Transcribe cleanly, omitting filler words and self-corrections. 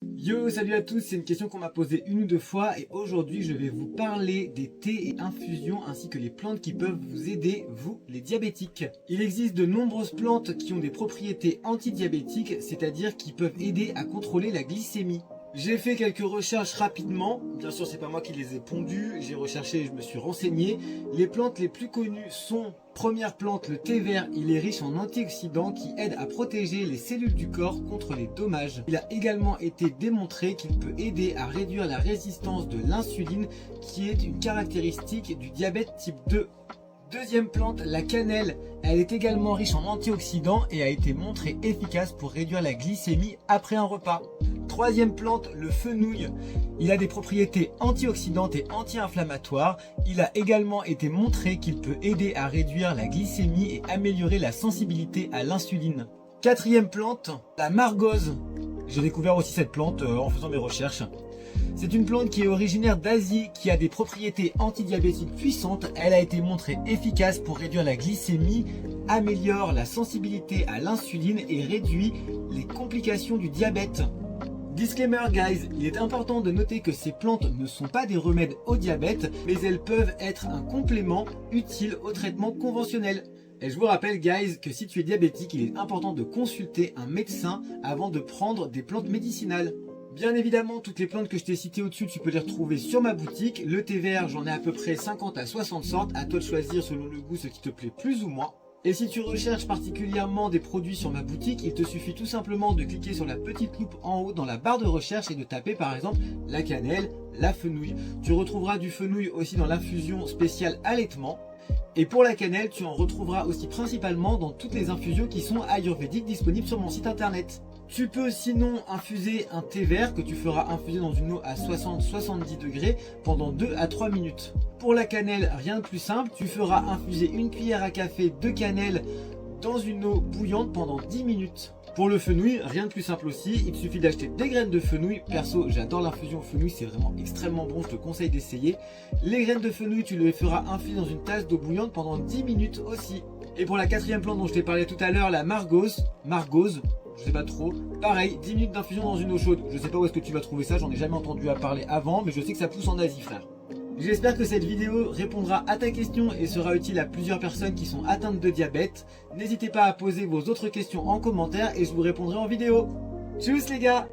Yo, salut à tous, c'est une question qu'on m'a posée une ou deux fois et aujourd'hui je vais vous parler des thés et infusions ainsi que les plantes qui peuvent vous aider, vous les diabétiques. Il existe de nombreuses plantes qui ont des propriétés antidiabétiques, c'est-à-dire qui peuvent aider à contrôler la glycémie. J'ai fait quelques recherches rapidement, bien sûr c'est pas moi qui les ai pondues, j'ai recherché et je me suis renseigné. Les plantes les plus connues sont, première plante, le thé vert, il est riche en antioxydants qui aident à protéger les cellules du corps contre les dommages. Il a également été démontré qu'il peut aider à réduire la résistance de l'insuline qui est une caractéristique du diabète type 2. Deuxième plante, la cannelle, elle est également riche en antioxydants et a été montrée efficace pour réduire la glycémie après un repas. Troisième plante, le fenouil. Il a des propriétés antioxydantes et anti-inflammatoires. Il a également été montré qu'il peut aider à réduire la glycémie et améliorer la sensibilité à l'insuline. Quatrième plante, la margose. J'ai découvert aussi cette plante en faisant mes recherches. C'est une plante qui est originaire d'Asie, qui a des propriétés antidiabétiques puissantes. Elle a été montrée efficace pour réduire la glycémie, améliore la sensibilité à l'insuline et réduit les complications du diabète. Disclaimer guys, il est important de noter que ces plantes ne sont pas des remèdes au diabète, mais elles peuvent être un complément utile au traitement conventionnel. Et je vous rappelle guys que si tu es diabétique, il est important de consulter un médecin avant de prendre des plantes médicinales. Bien évidemment, toutes les plantes que je t'ai citées au-dessus, tu peux les retrouver sur ma boutique. Le thé vert, j'en ai à peu près 50 à 60 sortes, à toi de choisir selon le goût ce qui te plaît plus ou moins. Et si tu recherches particulièrement des produits sur ma boutique, il te suffit tout simplement de cliquer sur la petite loupe en haut dans la barre de recherche et de taper par exemple la cannelle, la fenouil. Tu retrouveras du fenouil aussi dans l'infusion spéciale allaitement. Et pour la cannelle, tu en retrouveras aussi principalement dans toutes les infusions qui sont ayurvédiques disponibles sur mon site internet. Tu peux sinon infuser un thé vert que tu feras infuser dans une eau à 60-70 degrés pendant 2 à 3 minutes. Pour la cannelle, rien de plus simple, tu feras infuser une cuillère à café de cannelle dans une eau bouillante pendant 10 minutes. Pour le fenouil, rien de plus simple aussi, il te suffit d'acheter des graines de fenouil. Perso, j'adore l'infusion fenouil, c'est vraiment extrêmement bon, je te conseille d'essayer. Les graines de fenouil, tu les feras infuser dans une tasse d'eau bouillante pendant 10 minutes aussi. Et pour la quatrième plante dont je t'ai parlé tout à l'heure, la margose, je sais pas trop. Pareil, 10 minutes d'infusion dans une eau chaude. Je sais pas où est-ce que tu vas trouver ça, j'en ai jamais entendu à parler avant, mais je sais que ça pousse en Asie, frère. J'espère que cette vidéo répondra à ta question et sera utile à plusieurs personnes qui sont atteintes de diabète. N'hésitez pas à poser vos autres questions en commentaire et je vous répondrai en vidéo. Tchuss les gars!